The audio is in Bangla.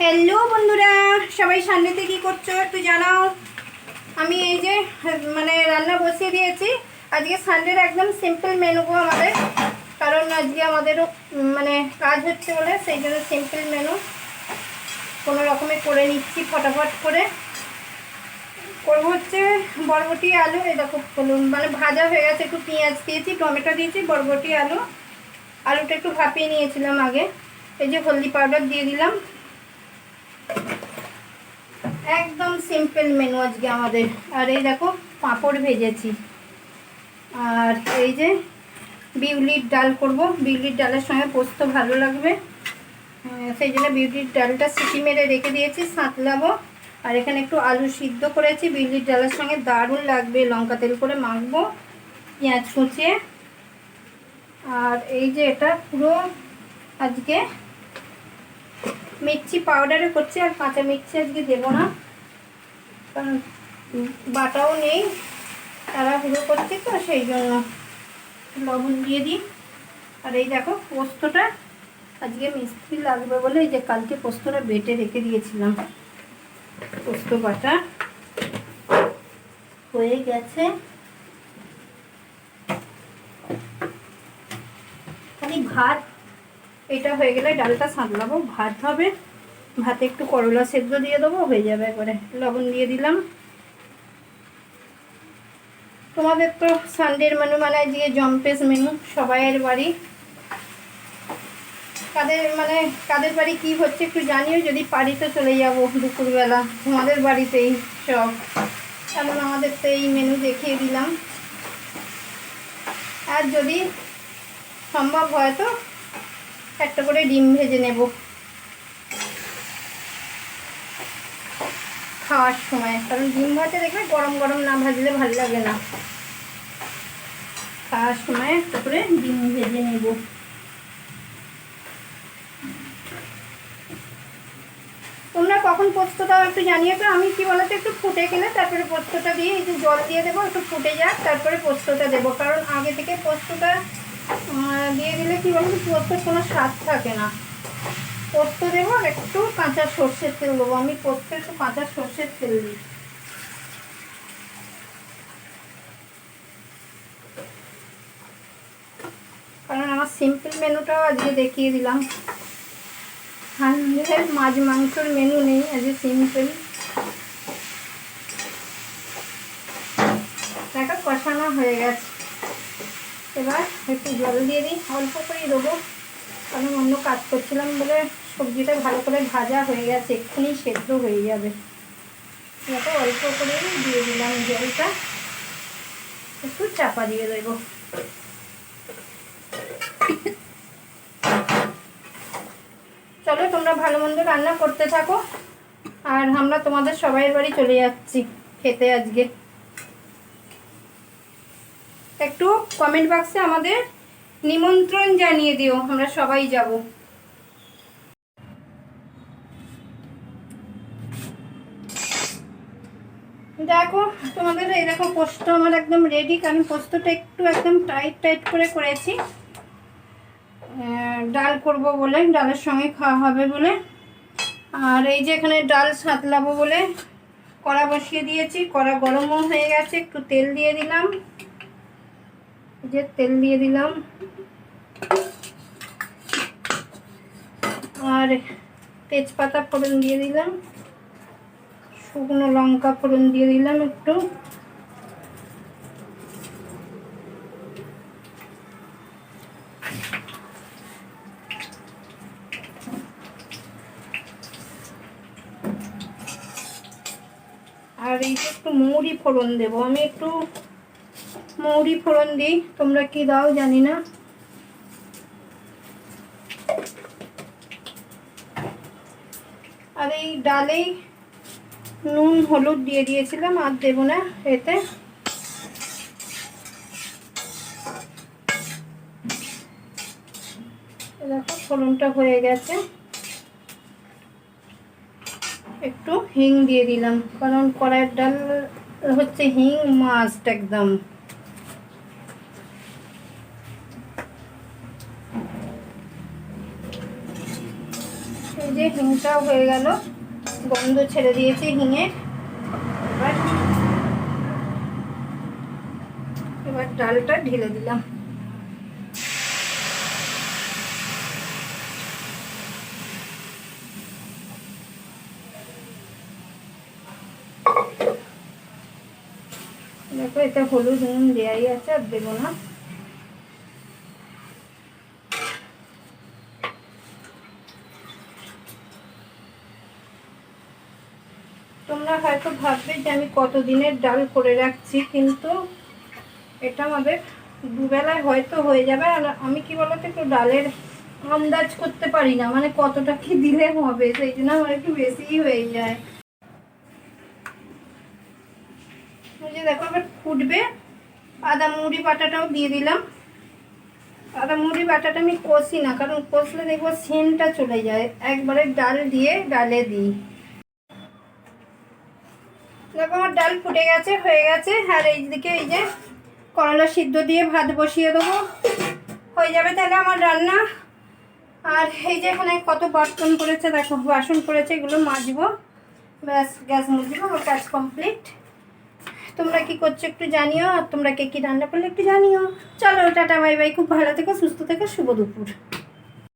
হ্যালো বন্ধুরা, সবাই সানডেতে কী করছো একটু জানাও। আমি এই যে রান্না বসিয়ে দিয়েছি। আজকে সানডের একদম সিম্পল মেনু গো আমাদের, কারণ আজকে আমাদেরও কাজ হচ্ছে বলে সেই জন্য সিম্পল মেনু কোনো রকমে করে নিচ্ছি ফটাফট করে। করবো হচ্ছে বরবটি আলু, এই দেখো ভাজা হয়ে গেছে, একটু পেঁয়াজ দিয়েছি, টমেটো দিয়েছি, বরবটি আলুটা একটু ভাপিয়ে নিয়েছিলাম আগে। এই যে হলদি পাউডার দিয়ে দিলাম। একদম সিম্পল মেনু আজকে আমাদের। আর এই দেখো পাঁপড় ভেজেছি। আর এই যে বিউলির ডাল করব, বিউলির ডালের সঙ্গে পোস্ত ভালো লাগবে, সেই জন্য বিউলির ডালটা সিটি মেরে রেখে দিয়েছি, সাঁতলাবো। আর এখানে একটু আলু সিদ্ধ করেছি, বিউলির ডালের সঙ্গে দারুণ লাগবে, লঙ্কা তেল করে মাখবো পেঁয়াজ কুচিয়ে। আর এই যে এটা পুরো আজকে মির্চি পাউডারে করছি, আর কাঁচা মির্চি আজকে দেবো না, কারণ বাটাও নেই, তারা হুড়ো করছে তো সেই জন্য লবণ দিয়ে দিই। আর এই দেখো পোস্তটা আজকে মিষ্টি লাগবে বলে এই যে কালকে পোস্তটা বেটে রেখে দিয়েছিলাম, পোস্ত বাটা হয়ে গেছে। খালি ভাত এটা হয়ে গেলে ডালটা সাঁতলাবো, ভাত হবে, ভাতে একটু করলা সেদ্ধ দিয়ে দেবো, হয়ে যাবে একবারে। লবণ দিয়ে দিলাম। তোমাদের তো সানডের মেনু আজকে জম্পেস মেনু সবাইয়ের বাড়ি। কাদের বাড়ি কি হচ্ছে একটু জানিও, যদি পারি তো চলে যাবো দুপুরবেলা তোমাদের বাড়িতেই সব, কারণ আমাদের তো এই মেনু দেখিয়ে দিলাম। আর যদি সম্ভব হয় তো একটা করে ডিম ভেজে নেব খাওয়ার সময়, কারণ ডিম ভাজা দেখবে গরম গরম না ভাজলে ভালো লাগে না, খাওয়ার সময় একটা করে ডিম ভেজে নেব। তোমরা কখন পোস্ত দাও একটু জানিয়ে তো। আমি কি বলতো একটু ফুটে গেলে তারপরে পোস্তটা দিয়ে একটু জল দিয়ে দেবো, একটু ফুটে যাক তারপরে পোস্তটা দেবো, কারণ আগে থেকে পোস্তটা দিয়ে দিলে কি বলতো পোস্তর কোনো স্বাদ থাকে না। পোস্ত দেবো আর একটু কাঁচা সর্ষের তেল দেবো, আমি পোস্তে একটু কাঁচা সর্ষের তেল দিই। কারণ আমার সিম্পল মেনুটাও আজকে দেখিয়ে দিলাম, সানডের মাছ মাংসর মেনু নেই, আজকে সিম্পল। একটা কষানো হয়ে গেছে, এবার একটু জল দিয়ে দিই, অল্প করেই দেবো, কারণ অন্য কাজ করছিলাম বলে সবজিটা ভালো করে ভাজা হয়ে গেছে, এক্ষুনি সেদ্ধ হয়ে যাবে। যাতে অল্প করেই দিয়ে দিলাম জলটা, একটু চাপা দিয়ে দেবো। চলো তোমরা ভালো মন্দ রান্না করতে থাকো, আর আমরা তোমাদের সবাই বাড়ি চলে যাচ্ছি খেতে আজকে। একটু কমেন্ট বক্সে আমাদের নিমন্ত্রণ জানিয়ে দিও, আমরা সবাই যাব। দেখো তোমাদের এই দেখো পোস্ত আমার একদম রেডি, কারণ পোস্তটা একটু একদম টাইট করে করেছি, ডাল করব বলে, ডালের সঙ্গে খাওয়া হবে বলে। আর এই যে এখানে ডাল সাঁতলাবো বলে কড়া বসিয়ে দিয়েছি, কড়া গরমও হয়ে গেছে, একটু তেল দিয়ে দিলাম, যে তেল দিয়ে দিলাম, আর তেজপাতা ফোড়ন দিয়ে দিলাম, শুকনো লঙ্কা ফোড়ন দিয়ে দিলাম একটু, আর এই যে একটু মৌরি ফোড়ন দেবো, আমি একটু মৌরি ফোড়ন দিই, তোমরা কি দাও জানি না। আর এই ডালেই নুন হলুদ দিয়ে দিয়েছিলাম, আর দেবো না এতে। দেখো ফোড়নটা হয়ে গেছে, একটু হিং দিয়ে দিলাম, কারণ কড়াইয়ের ডাল হচ্ছে হিং মাস্ট একদম। এই যে হিংটাও হয়ে গেল, গন্ধ ছেড়ে দিয়েছে হিঙের। এবার ডালটা ঢেলে দিলাম। দেখো এটা হলুদ নুন দেওয়াই আছে, আর দেবো না। তোমরা হয়তো ভাববে যে আমি কতদিনের ডাল করে রাখছি, কিন্তু এটা আমাদের দুবেলায় হয়তো হয়ে যাবে। আর আমি কি বলতো একটু ডালের আন্দাজ করতে পারি না, মানে কতটা কি দিলে হবে, সেই জন্য আমার একটু বেশিই হয়ে যায়। যে দেখো এবার ফুটবে, আদা মুড়ি বাটাটাও দিয়ে দিলাম। আদা মুড়ি বাটাটা আমি কষি না, কারণ কষলে দেখবো সেন্টটা চলে যায়, একবারে ডাল দিয়ে ডালে দিই। দেখো আমার ডাল ফুটে গেছে, হয়ে গেছে। আর এইদিকে এই যে করলা সিদ্ধ দিয়ে ভাত বসিয়ে দেবো, হয়ে যাবে তাহলে আমার রান্না। আর এই যে এখানে কত বাসন পড়েছে, দেখো বাসন পড়েছে, এগুলো মাজবো, ব্যাস গ্যাস মুছবো, আমার কাজ কমপ্লিট। তোমরা কি করছো একটু জানিও, আর তোমরা কে কি রান্না করলে একটু জানিও। চলো টাটা বাই বাই, খুব ভালো থেকো, সুস্থ থেকো, শুভ দুপুর।